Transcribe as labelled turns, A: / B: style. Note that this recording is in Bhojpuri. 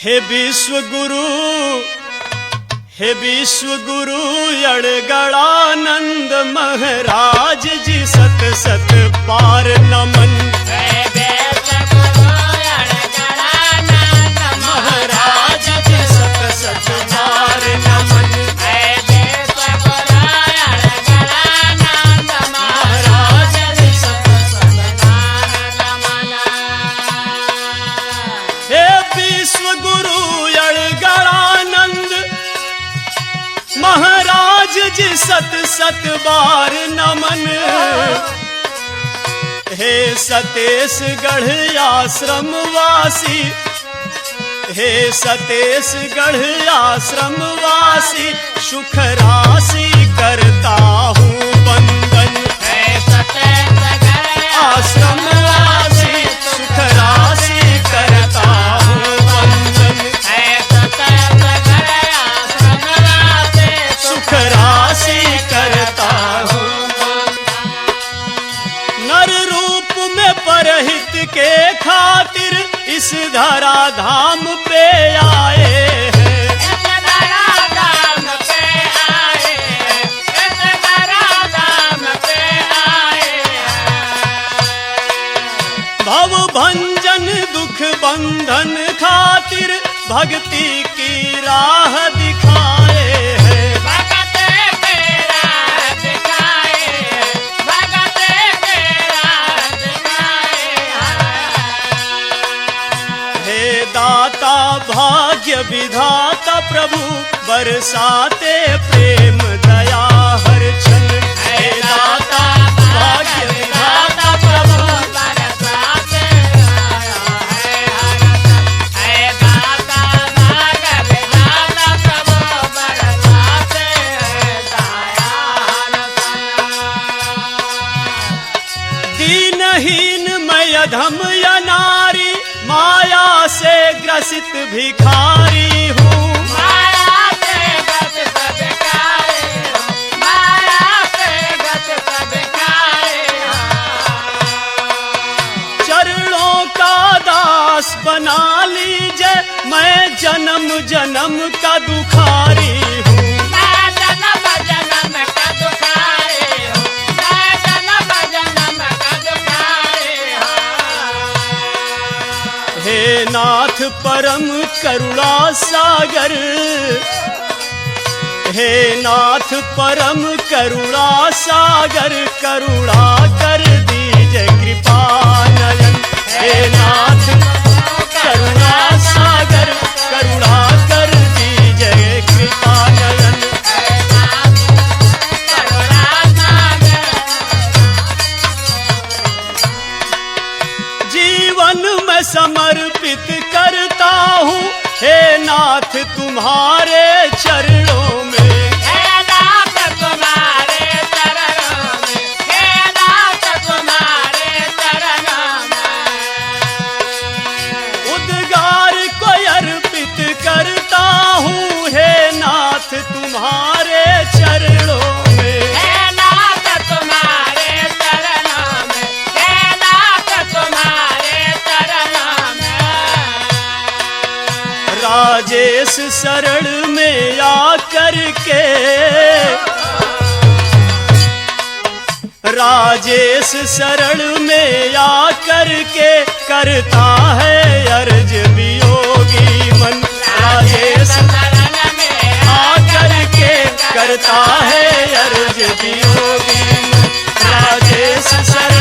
A: हे विश्व गुरु अड़गड़ानंद महाराज जी सत सत पार नमन। महाराज जी सत सत पार नमन। महाराज जी सत सत पार नमन। हे विश्व गुरु अड़गड़ानंद महाराज जी सत सत बार नमन। हे सतेश गढ़ आश्रम वासी, हे सतेश गढ़ आश्रम वासी, सुख राशि करता हूँ बंदन। हे सतेश गढ़ आश्रम वासी, सुख राशि करता हूँ बंदन। हे सतेश गढ़ आश्रम वासी, सुख राशि करता हूँ। नर रूप में परहित के खातिर इस धरा धाम पे आए हैं। इस धरा धाम पे आए हैं। इस धरा धाम पे आए हैं। भव भंजन दुख बंधन खातिर भक्ति की राह दिखाए हैं। भगत की राह दिखाए हैं। भगत की राह दिखाए हैं। हे दाता भाग्य विधाता प्रभु बरसाते प्रेम दया हर क्षण। हे दाता भाग्य विधाता प्रभु बरसाते दया है हर क्षण। हे दाता भाग्य विधाता प्रभु बरसाते दया हर क्षण। दीनहीन मैं अधम या नारी, माया से ग्रसित भिखारी हूँ। माया से ग्रसित भिखारी हूँ। माया से ग्रसित भिखारी हूँ। चरणों का दास बना लीजिए, मैं जन्म जन्म का दुखारी हूँ। मैं जन्म जन्म का दुखारी हूँ। मैं जन्म जन्म का दुखारी हूँ। हे नाथ परम करुणा सागर, हे नाथ परम करुणा सागर, करुणा कर दीजिए कृपा नयन। हे नाथ करुणा सागर, करुणा कर दीजिए कृपा नयन। हे नाथ करुणा सागर। जीवन में समर्पित करता हूँ हे नाथ तुम्हारे चरणों में। हे नाथ तुम्हारे चरणों में। हे नाथ तुम्हारे चरणों में। उद्गार को अर्पित करता हूँ हे नाथ तुम्हारे चरणों में। हे नाथ तुम्हारे चरणों में। हे नाथ तुम्हारे चरणों में। राजेश शरण में आकर के, राजेश शरण में आकर के करता है अर्ज वियोगी मन। राजेश शरण में आकर के करता है अर्ज वियोगी मन। राजेश शरण